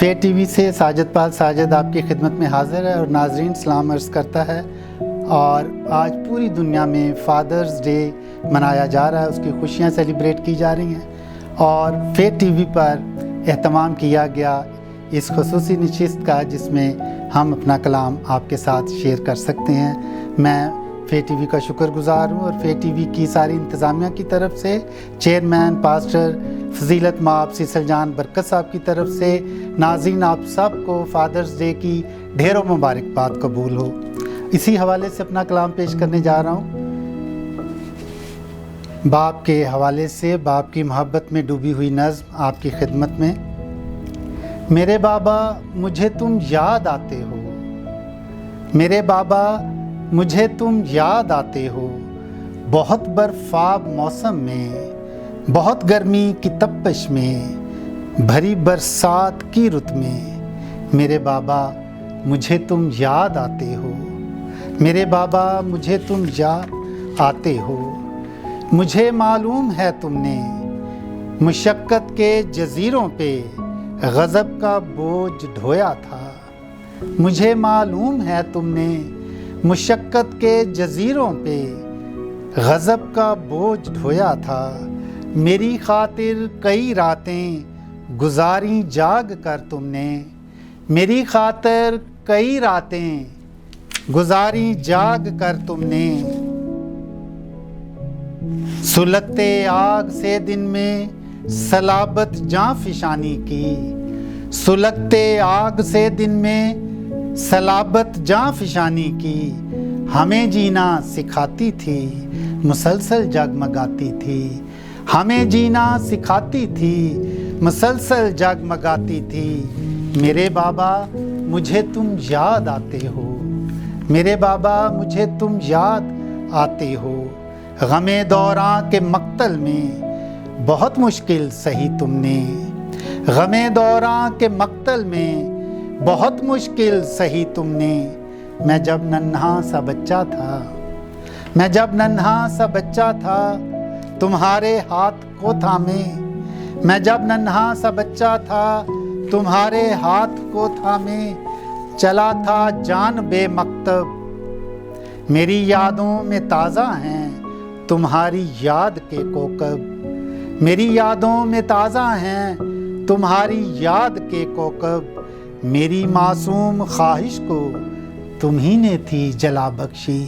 Fair TV से साजिद पाल साजिद आपकी खिदमत में हाज़िर है और नाजरीन सलाम अर्ज़ करता है। और आज पूरी दुनिया में फ़ादर्स डे मनाया जा रहा है, उसकी खुशियाँ सेलिब्रेट की जा रही हैं और फेयर टीवी पर एहतमाम किया गया इस खुसूसी नशिस्त का जिसमें हम अपना कलाम आपके साथ शेयर कर सकते हैं। मैं फेयर टीवी का शुक्रगुज़ार हूँ और फेयर टीवी की सारी इंतज़ामिया की तरफ से, चेयरमैन पास्टर फजीलत माब सीसल जान बरकत साहब की तरफ से नाज़रीन आप सबको फ़ादर्स डे की ढेरों मुबारकबाद कबूल हो। इसी हवाले से अपना कलाम पेश करने जा रहा हूँ। बाप के हवाले से बाप की मोहब्बत में डूबी हुई नज़्म आपकी खिदमत में। मेरे बाबा मुझे तुम याद आते हो, मेरे बाबा मुझे तुम याद आते हो, बहुत बर्फाब मौसम में, बहुत गर्मी की तपश में, भरी बरसात की रुत में, मेरे बाबा मुझे तुम याद आते हो, मेरे बाबा मुझे तुम याद आते हो। मुझे मालूम है तुमने मुशक्क़त के जज़ीरों पे गज़ब का बोझ ढोया था, मुझे मालूम है तुमने मुशक्क़त के जज़ीरों पे गज़ब का बोझ ढोया था। मेरी खातिर कई रातें गुजारी जाग कर तुमने, मेरी खातिर कई रातें गुजारी जाग कर तुमने। सुलगते आग से दिन में सलाबत जां फिशानी की, सुलगते आग से दिन में सलाबत जां फिशानी की। हमें जीना सिखाती थी, मुसलसल जगमगाती थी, हमें जीना सिखाती थी, मुसलसल जगमगाती थी। मेरे बाबा मुझे तुम याद आते हो, मेरे बाबा मुझे तुम याद आते हो। गमे दौरां के मक्तल में बहुत मुश्किल सही तुमने, गमे दौरां के मक्तल में बहुत मुश्किल सही तुमने। मैं जब नन्हा सा बच्चा था, मैं जब नन्हा सा बच्चा था, तुम्हारे हाथ को थामे, मैं जब नन्हा सा बच्चा था, तुम्हारे हाथ को थामे चला था जान बेमकतब। मेरी यादों में ताज़ा हैं तुम्हारी याद के कोकब, मेरी यादों में ताज़ा हैं तुम्हारी याद के कोकब। मेरी मासूम ख्वाहिश को तुम्ही ने थी जला बख्शी,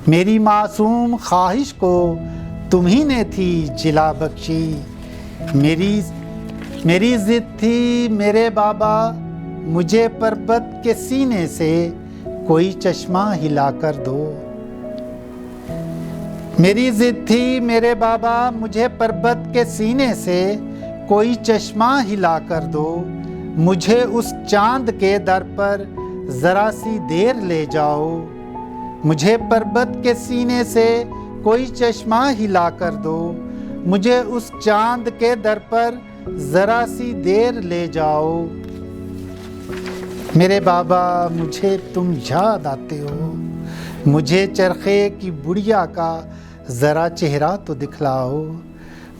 मेरी मासूम ख्वाहिश को तुम्ही ने थी जिला बख्शी। मेरी ज़िद थी मेरे बाबा मुझे पर्वत के सीने से कोई चश्मा हिला कर दो, मेरी ज़िद थी मेरे बाबा मुझे पर्वत के सीने से कोई चश्मा हिला कर दो। मुझे उस चांद के दर पर ज़रा सी देर ले जाओ, मुझे पर्वत के सीने से कोई चश्मा हिला कर दो। मुझे उस चांद के दर पर ज़रा सी देर ले जाओ। मेरे बाबा मुझे तुम याद आते हो, मुझे चरखे की बुढ़िया का ज़रा चेहरा तो दिखलाओ,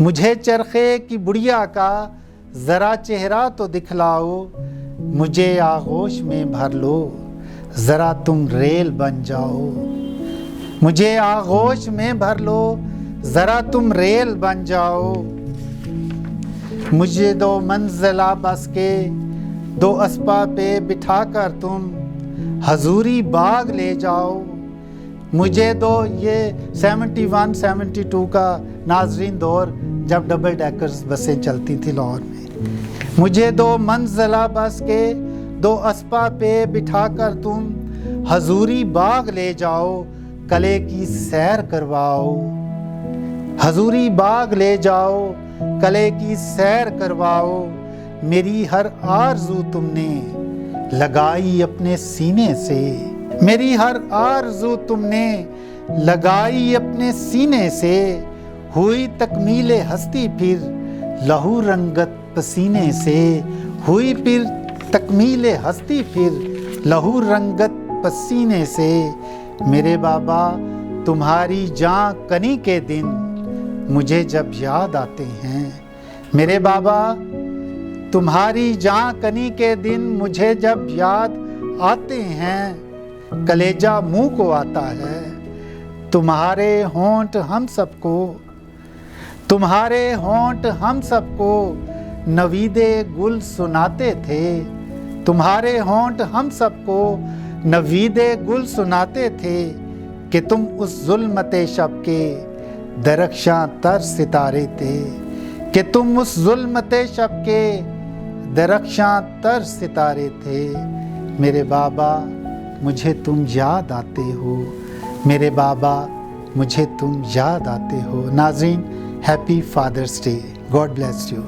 मुझे चरखे की बुढ़िया का ज़रा चेहरा तो दिखलाओ। मुझे आगोश में भर लो ज़रा तुम रेल बन जाओ, मुझे आगोश में भर लो ज़रा तुम रेल बन जाओ। मुझे दो मंजिला बस के दो अस्पा पे बिठा कर तुम हजूरी बाग ले जाओ। मुझे दो ये 71-72 का नाजरीन दौर जब डबल डेकर्स बसें चलती थी लाहौर में। मुझे दो मंजिला बस के दो अस्पा पे बिठा कर तुम हजूरी बाग ले जाओ, कले की सैर करवाओ, हजूरी बाग ले जाओ, कले की सैर करवाओ। मेरी हर आरज़ू तुमने लगाई अपने सीने से, मेरी हर आरज़ू तुमने लगाई अपने सीने से। हुई तकमीले हस्ती फिर लहू रंगत पसीने से, हुई फिर तकमीले हस्ती फिर लहू रंगत पसीने से। मेरे बाबा तुम्हारी जाँ कनी के दिन मुझे जब याद आते हैं, मेरे बाबा तुम्हारी झांकनी के दिन मुझे जब याद आते हैं, कलेजा मुंह को आता है। तुम्हारे होंठ हम सबको, तुम्हारे होंठ हम सबको नवीदे गुल सुनाते थे। तुम्हारे होंठ हम सबको नवीदे गुल सुनाते थे कि तुम उस जुल्मते शब के दरख्शां तर सितारे थे, कि तुम उस जुल्मते शब के दरख्शां तर सितारे थे। मेरे बाबा मुझे तुम याद आते हो, मेरे बाबा मुझे तुम याद आते हो। नाज़रीन, happy father's day. God bless you.